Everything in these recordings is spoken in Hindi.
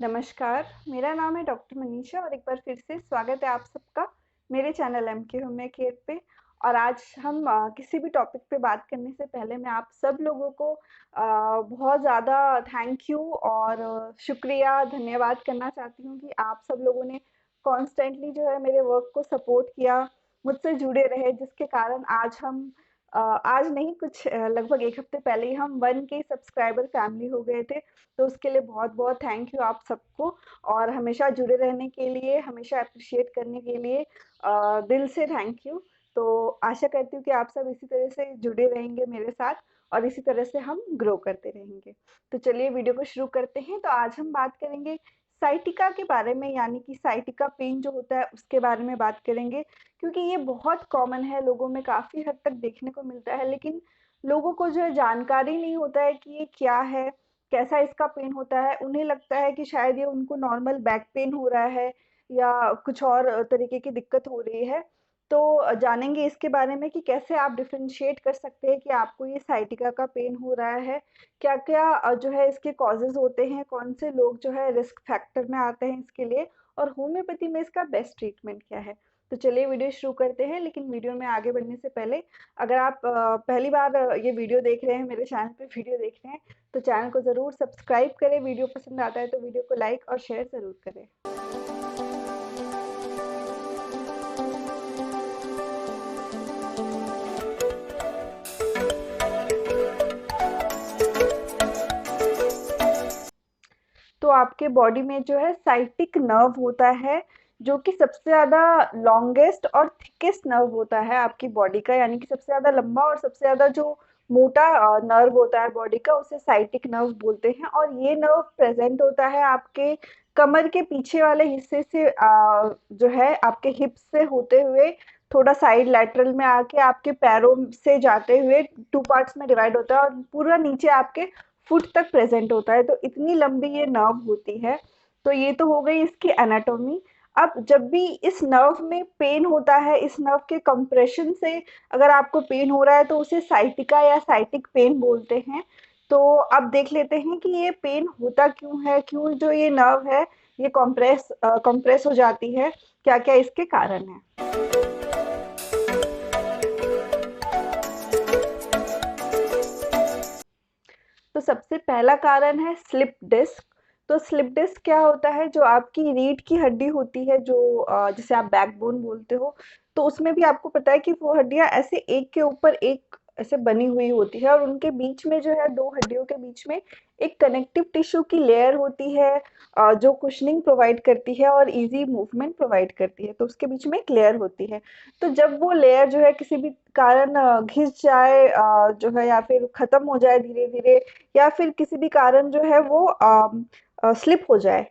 नमस्कार, मेरा नाम है डॉक्टर मनीषा और एक बार फिर से स्वागत है आप सबका मेरे चैनल एमके होम केयर पे। और आज हम किसी भी टॉपिक पे बात करने से पहले मैं आप सब लोगों को बहुत ज़्यादा थैंक यू और शुक्रिया, धन्यवाद करना चाहती हूँ कि आप सब लोगों ने कॉन्स्टेंटली जो है मेरे वर्क को सपोर्ट किया, मुझसे जुड़े रहे, जिसके कारण आज नहीं कुछ लगभग 1 हफ्ते पहले ही हम 1 के सब्सक्राइबर फैमिली हो गए थे। तो उसके लिए बहुत-बहुत थैंक यू आप सबको और हमेशा जुड़े रहने के लिए, हमेशा एप्रिशिएट करने के लिए दिल से थैंक यू। तो आशा करती हूँ कि आप सब इसी तरह से जुड़े रहेंगे मेरे साथ और इसी तरह से हम ग्रो करते रहेंगे। तो चलिए वीडियो को शुरू करते हैं। तो आज हम बात करेंगे साइटिका के बारे में, यानी कि साइटिका पेन जो होता है उसके बारे में बात करेंगे, क्योंकि ये बहुत कॉमन है, लोगों में काफ़ी हद तक देखने को मिलता है, लेकिन लोगों को जो है जानकारी नहीं होता है कि ये क्या है, कैसा इसका पेन होता है। उन्हें लगता है कि शायद ये उनको नॉर्मल बैक पेन हो रहा है या कुछ और तरीके की दिक्कत हो रही है। तो जानेंगे इसके बारे में कि कैसे आप डिफरेंशिएट कर सकते हैं कि आपको ये साइटिका का पेन हो रहा है, क्या-क्या जो है इसके कॉजेज़ होते हैं, कौन से लोग जो है रिस्क फैक्टर में आते हैं इसके लिए और होम्योपैथी में इसका बेस्ट ट्रीटमेंट क्या है। तो चलिए वीडियो शुरू करते हैं, लेकिन वीडियो में आगे बढ़ने से पहले अगर आप पहली बार ये वीडियो देख रहे हैं, मेरे चैनल पे वीडियो देख रहे हैं, तो चैनल को ज़रूर सब्सक्राइब करें। वीडियो पसंद आता है तो वीडियो को लाइक और शेयर ज़रूर करें। तो आपके बॉडी में जो है साइटिक नर्व होता है, जो कि सबसे ज़्यादा लॉन्गेस्ट और थिकेस्ट नर्व होता है आपकी बॉडी का, यानी कि सबसे ज़्यादा लंबा और सबसे ज़्यादा जो मोटा नर्व होता है बॉडी का, उसे साइटिक नर्व बोलते हैं। और ये नर्व प्रेजेंट होता है आपके कमर के पीछे वाले हिस्से से, जो है आपके हिप्स से होते हुए थोड़ा साइड लैटरल में आके आपके पैरों से जाते हुए 2 पार्ट्स में डिवाइड होता है और पूरा नीचे आपके फुट तक प्रेजेंट होता है। तो इतनी लंबी ये नर्व होती है। तो ये तो हो गई इसकी एनाटॉमी। अब जब भी इस नर्व में पेन होता है, इस नर्व के कंप्रेशन से अगर आपको पेन हो रहा है तो उसे साइटिका या साइटिक पेन बोलते हैं। तो अब देख लेते हैं कि ये पेन होता क्यों है, क्यों जो ये नर्व है ये कंप्रेस हो जाती है, क्या-क्या इसके कारण हैं। तो सबसे पहला कारण है स्लिप डिस्क। तो स्लिप डिस्क क्या होता है, जो आपकी रीढ़ की हड्डी होती है, जो जिसे आप बैकबोन बोलते हो, तो उसमें भी आपको पता है कि वो हड्डियां ऐसे एक के ऊपर एक ऐसे बनी हुई होती है और उनके बीच में जो है दो हड्डियों के बीच में एक कनेक्टिव टिश्यू की लेयर होती है, जो कुशनिंग प्रोवाइड करती है और इजी मूवमेंट प्रोवाइड करती है। तो उसके बीच में एक लेयर होती है। तो जब वो लेयर जो है किसी भी कारण घिस जाए, जो है, या फिर खत्म हो जाए धीरे धीरे, या फिर किसी भी कारण जो है वो स्लिप हो जाए,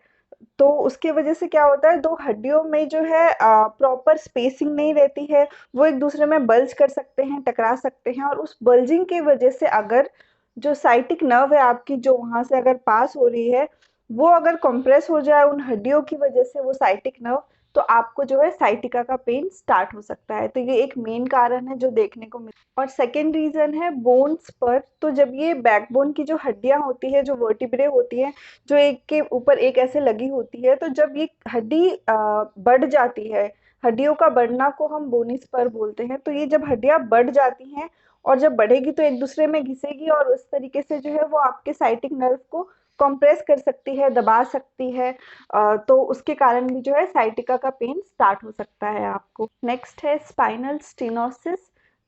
तो उसके वजह से क्या होता है, दो हड्डियों में जो है प्रॉपर स्पेसिंग नहीं रहती है। वो एक दूसरे में बल्ज कर सकते हैं, टकरा सकते हैं, और उस बल्जिंग की वजह से अगर जो साइटिक नर्व है आपकी, जो वहां से अगर पास हो रही है, वो अगर कंप्रेस हो जाए उन हड्डियों की वजह से, वो साइटिक नर्व, तो आपको जो है साइटिका का पेन स्टार्ट हो सकता है। तो ये एक मेन कारण है जो देखने को मिलता है। और सेकेंड रीजन है बोन्स पर। तो जब ये बैकबोन की जो हड्डियां होती है, जो वर्टिब्रे होती है, जो एक के ऊपर एक ऐसे लगी होती है, तो जब ये हड्डी बढ़ जाती है, हड्डियों का बढ़ना को हम बोनी स्पर बोलते हैं। तो ये जब हड्डियां बढ़ जाती हैं और जब बढ़ेगी तो एक दूसरे में घिसेगी और उस तरीके से जो है वो आपके साइटिक नर्व को कंप्रेस कर सकती है, दबा सकती है। तो उसके कारण भी जो है साइटिका का पेन स्टार्ट हो सकता है आपको। नेक्स्ट है स्पाइनल स्टिनोसिस।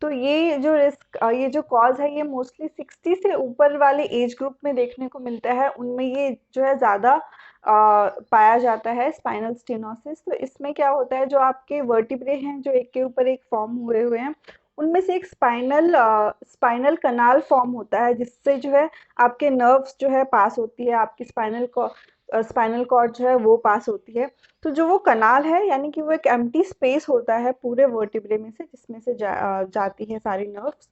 तो ये जो कॉज है, ये मोस्टली 60 से ऊपर वाले एज ग्रुप में देखने को मिलता है। उनमें ये जो है ज़्यादा पाया जाता है स्पाइनल स्टिनोसिस। तो इसमें क्या होता है, जो आपके वर्टिब्रे हैं, जो एक के ऊपर एक फॉर्म हुए हुए हैं, उनमें से एक स्पाइनल कनाल फॉर्म होता है, जिससे जो है आपके नर्व्स जो है पास होती है, आपकी स्पाइनल कॉर्ड जो है वो पास होती है। तो जो वो कनाल है, यानी कि वो एक एम्प्टी स्पेस होता है पूरे वर्टिब्रे में से, जिसमें से जाती है सारी नर्व्स।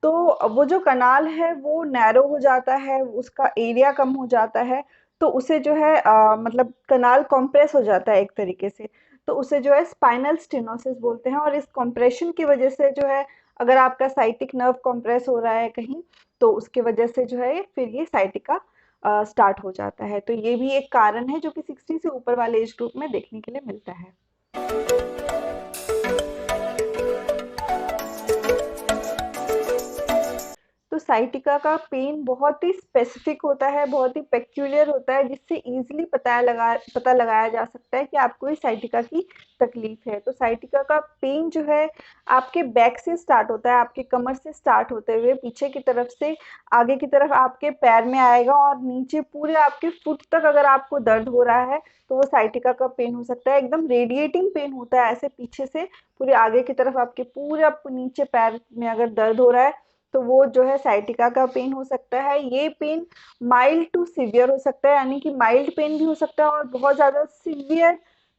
तो वो जो कनाल है वो नैरो हो जाता है, उसका एरिया कम हो जाता है। तो उसे जो है मतलब कनाल कॉम्प्रेस हो जाता है एक तरीके से। तो उसे जो है स्पाइनल स्टिनोसिस बोलते हैं। और इस कॉम्प्रेशन की वजह से जो है, अगर आपका साइटिक नर्व कॉम्प्रेस हो रहा है कहीं, तो उसकी वजह से जो है फिर ये साइटिका स्टार्ट हो जाता है। तो ये भी एक कारण है जो कि 60 से ऊपर वाले एज ग्रुप में देखने के लिए मिलता है। तो साइटिका का पेन बहुत ही स्पेसिफिक होता है, बहुत ही पेक्यूलियर होता है, जिससे इजीली पता लगाया जा सकता है कि आपको इस साइटिका की तकलीफ है। तो साइटिका का पेन जो है आपके बैक से स्टार्ट होता है, आपके कमर से स्टार्ट होते हुए पीछे की तरफ से आगे की तरफ आपके पैर में आएगा और नीचे पूरे आपके फुट तक अगर आपको दर्द हो रहा है तो वो साइटिका का पेन हो सकता है। एकदम रेडिएटिंग पेन होता है, ऐसे पीछे से पूरे आगे की तरफ आपके पूरे आपको नीचे पैर में अगर दर्द हो रहा है तो वो जो है साइटिका का पेन हो सकता है। ये पेन माइल्ड टू सीवियर हो सकता है, यानी कि माइल्ड पेन भी हो सकता है और बहुत ज़्यादा सीवियर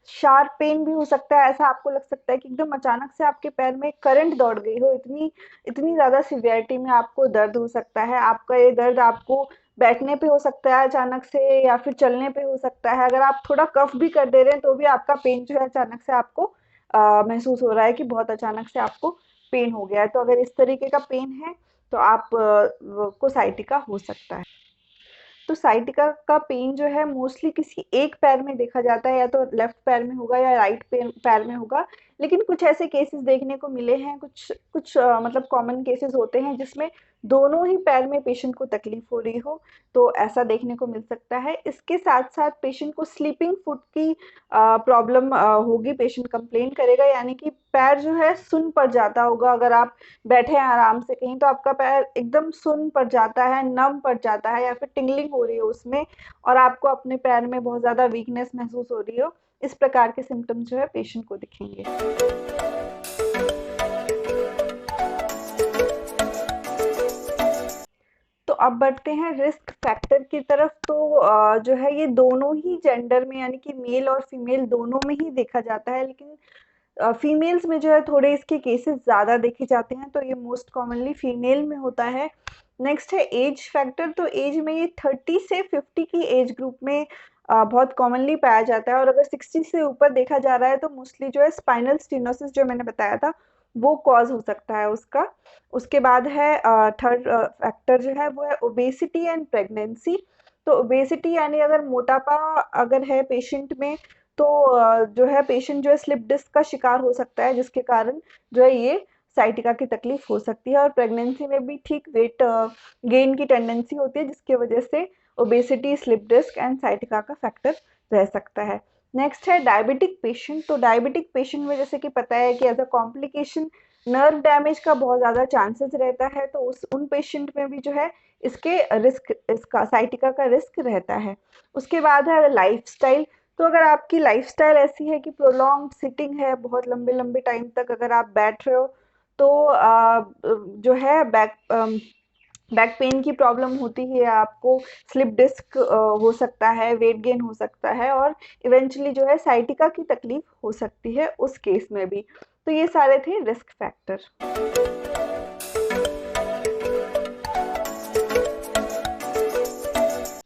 शार्प पेन भी हो सकता है। ऐसा आपको लग सकता है कि एकदम अचानक से आपके पैर में करंट दौड़ गई हो, इतनी इतनी ज़्यादा सीवियरिटी में आपको दर्द हो सकता है। आपका ये दर्द आपको बैठने पे हो सकता है अचानक से, या फिर चलने पे हो सकता है। अगर आप थोड़ा कफ भी कर दे रहे हैं तो भी आपका पेन जो है अचानक से आपको महसूस हो रहा है कि बहुत अचानक से आपको पेन हो गया है। तो अगर इस तरीके का पेन है तो आप को साइटिका हो सकता है। तो साइटिका का पेन जो है मोस्टली किसी एक पैर में देखा जाता है, या तो लेफ्ट पैर में होगा या राइट पैर में होगा। लेकिन कुछ ऐसे केसेस देखने को मिले हैं, कुछ कुछ मतलब कॉमन केसेस होते हैं जिसमें दोनों ही पैर में पेशेंट को तकलीफ हो रही हो, तो ऐसा देखने को मिल सकता है। इसके साथ साथ पेशेंट को स्लीपिंग फुट की प्रॉब्लम होगी, पेशेंट कंप्लेन करेगा, यानी कि पैर जो है सुन पड़ जाता होगा। अगर आप बैठे हैं आराम से कहीं तो आपका पैर एकदम सुन पड़ जाता है, नम पड़ जाता है, या फिर टिंगलिंग हो रही है उसमें और आपको अपने पैर में बहुत ज़्यादा वीकनेस महसूस हो रही हो। इस प्रकार के सिम्टम्स जो है पेशेंट को दिखेंगे। तो अब बढ़ते हैं रिस्क फैक्टर की तरफ। तो जो है ये दोनों ही जेंडर में, यानी कि मेल और फीमेल दोनों में ही देखा जाता है, लेकिन फीमेल्स में जो है थोड़े इसके केसेस ज़्यादा देखे जाते हैं, तो ये मोस्ट कॉमनली फीमेल में होता है। नेक्स्ट है एज फैक्टर। तो एज में ये 30 से 50 की एज ग्रुप में बहुत कॉमनली पाया जाता है, और अगर 60 से ऊपर देखा जा रहा है तो मोस्टली जो है स्पाइनल स्टीनोसिस जो मैंने बताया था वो कॉज हो सकता है उसका। उसके बाद है थर्ड फैक्टर जो है वो है ओबेसिटी एंड प्रेगनेंसी। तो ओबेसिटी यानी अगर मोटापा अगर है पेशेंट में तो जो है पेशेंट जो है स्लिप डिस्क का शिकार हो सकता है, जिसके कारण जो है ये साइटिका की तकलीफ हो सकती है। और प्रेगनेंसी में भी ठीक वेट गेन की टेंडेंसी होती है, जिसकी वजह से obesity, slip disc and sciatica का फैक्टर रह सकता है। नेक्स्ट है डायबिटिक पेशेंट। तो डायबिटिक पेशेंट में जैसे कि पता है कि as a complication nerve damage का बहुत ज़्यादा चांसेस रहता है, तो उस उन पेशेंट में भी जो है इसके रिस्क, इसका साइटिका का रिस्क रहता है। उसके बाद है लाइफस्टाइल। तो अगर आपकी लाइफस्टाइल ऐसी है कि प्रोलॉन्ग सिटिंग है, बहुत लंबे लंबे टाइम तक अगर आप बैठ रहे हो तो जो है बैक पेन की प्रॉब्लम होती है आपको, स्लिप डिस्क हो सकता है, वेट गेन हो सकता है, और इवेंचुअली जो है साइटिका की तकलीफ हो सकती है उस केस में भी। तो ये सारे थे रिस्क फैक्टर।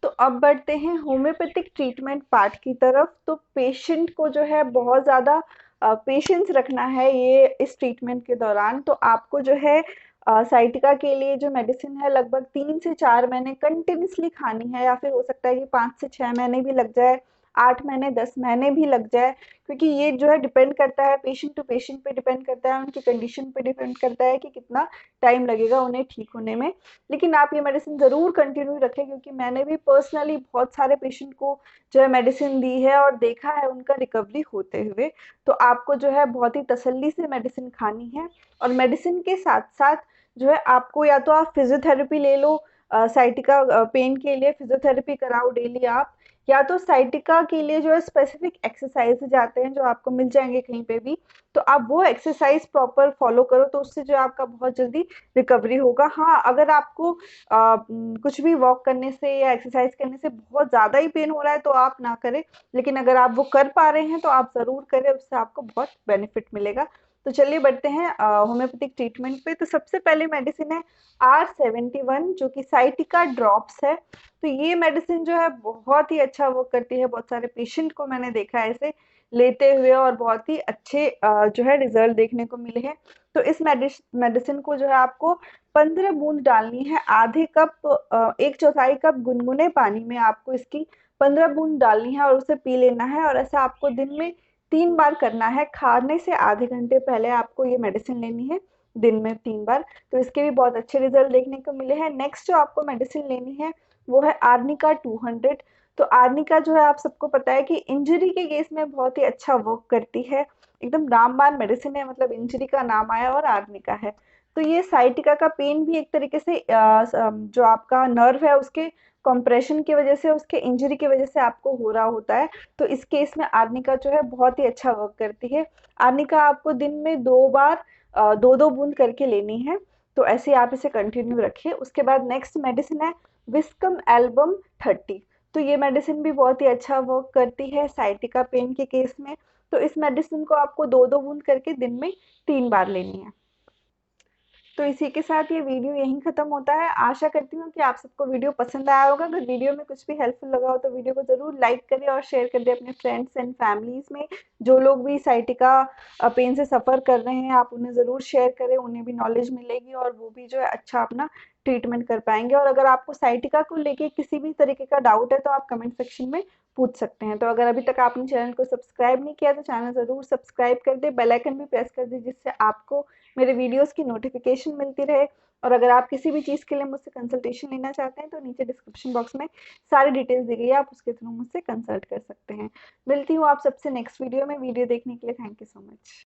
तो अब बढ़ते हैं होम्योपैथिक ट्रीटमेंट पार्ट की तरफ। तो पेशेंट को जो है बहुत ज़्यादा पेशेंस रखना है ये इस ट्रीटमेंट के दौरान। तो आपको जो है साइटिका के लिए जो मेडिसिन है लगभग 3 से 4 महीने कंटिन्यूसली खानी है, या फिर हो सकता है कि 5 से 6 महीने भी लग जाए, 8 महीने 10 महीने भी लग जाए, क्योंकि ये जो है डिपेंड करता है पेशेंट टू पेशेंट पे डिपेंड करता है, उनकी कंडीशन पे डिपेंड करता है कि कितना टाइम लगेगा उन्हें ठीक होने में। लेकिन आप ये मेडिसिन ज़रूर कंटिन्यू रखें, क्योंकि मैंने भी पर्सनली बहुत सारे पेशेंट को जो है मेडिसिन दी है और देखा है उनका रिकवरी होते हुए। तो आपको जो है बहुत ही तसल्ली से मेडिसिन खानी है, और मेडिसिन के साथ साथ जो है आपको या तो आप फिजियोथेरेपी ले लो, साइटिका पेन के लिए फिजियोथेरेपी कराओ डेली आप, या तो साइटिका के लिए जो है स्पेसिफिक एक्सरसाइजेज आते हैं जो आपको मिल जाएंगे कहीं पे भी, तो आप वो एक्सरसाइज प्रॉपर फॉलो करो, तो उससे जो है आपका बहुत जल्दी रिकवरी होगा। हाँ, अगर आपको कुछ भी वॉक करने से या एक्सरसाइज करने से बहुत ज़्यादा ही पेन हो रहा है तो आप ना करें, लेकिन अगर आप वो कर पा रहे हैं तो आप ज़रूर करें, उससे आपको बहुत बेनिफिट मिलेगा। तो चलिए बढ़ते हैं होम्योपैथिक ट्रीटमेंट पे। तो सबसे पहले मेडिसिन है R71, जो कि साइटिका ड्रॉप्स है। तो ये मेडिसिन जो है बहुत ही अच्छा वर्क करती है, बहुत सारे पेशेंट को मैंने देखा है ऐसे लेते हुए और बहुत ही अच्छे जो है रिजल्ट देखने को मिले हैं। तो इस मेडिसिन को जो है आपको 15 बूंद डालनी है, आधे कप 1/4 कप गुनगुने पानी में आपको इसकी 15 बूंद डालनी है और उसे पी लेना है। और ऐसा आपको दिन में 3 बार करना है। खाने से आधे घंटे पहले आपको ये मेडिसिन लेनी है, दिन में 3 बार। तो इसके भी बहुत अच्छे रिजल्ट देखने को मिले हैं। नेक्स्ट जो आपको मेडिसिन लेनी है वो है आर्निका 200। तो आर्निका जो है आप सबको पता है कि इंजरी के केस में बहुत ही अच्छा वर्क करती है। एकदम रामबाण मेडिसिन है, मतलब इंजरी का नाम आया और आर्निका है। तो ये साइटिका का पेन भी एक तरीके से जो आपका नर्व है उसके कंप्रेशन की वजह से, उसके इंजरी की वजह से आपको हो रहा होता है। तो इस केस में आर्निका जो है बहुत ही अच्छा वर्क करती है। आर्निका आपको दिन में 2 बार 2-2 बूंद करके लेनी है। तो ऐसे आप इसे कंटिन्यू रखिए। उसके बाद नेक्स्ट मेडिसिन है विस्कम एल्बम 30। तो ये मेडिसिन भी बहुत ही अच्छा वर्क करती है साइटिका पेन के केस में। तो इस मेडिसिन को आपको 2-2 बूंद करके दिन में 3 बार लेनी है। तो इसी के साथ ये वीडियो यहीं खत्म होता है। आशा करती हूँ कि आप सबको वीडियो पसंद आया होगा। अगर वीडियो में कुछ भी हेल्पफुल लगा हो तो वीडियो को ज़रूर लाइक करें और शेयर कर दें अपने फ्रेंड्स एंड फैमिलीज़ में। जो लोग भी साइटिका पेन से सफ़र कर रहे हैं आप उन्हें ज़रूर शेयर करें, उन्हें भी नॉलेज मिलेगी और वो भी जो है अच्छा अपना ट्रीटमेंट कर पाएंगे। और अगर आपको साइटिका को लेके किसी भी तरीके का डाउट है तो आप कमेंट सेक्शन में पूछ सकते हैं। तो अगर अभी तक आपने चैनल को सब्सक्राइब नहीं किया तो चैनल ज़रूर सब्सक्राइब कर दे, बेल आइकन भी प्रेस कर दे जिससे आपको मेरे वीडियोस की नोटिफिकेशन मिलती रहे। और अगर आप किसी भी चीज़ के लिए मुझसे कंसल्टेशन लेना चाहते हैं तो नीचे डिस्क्रिप्शन बॉक्स में सारी डिटेल्स दी गई है, आप उसके थ्रू मुझसे कंसल्ट कर सकते हैं। मिलती हूँ आप सबसे नेक्स्ट वीडियो में। वीडियो देखने के लिए थैंक यू सो मच।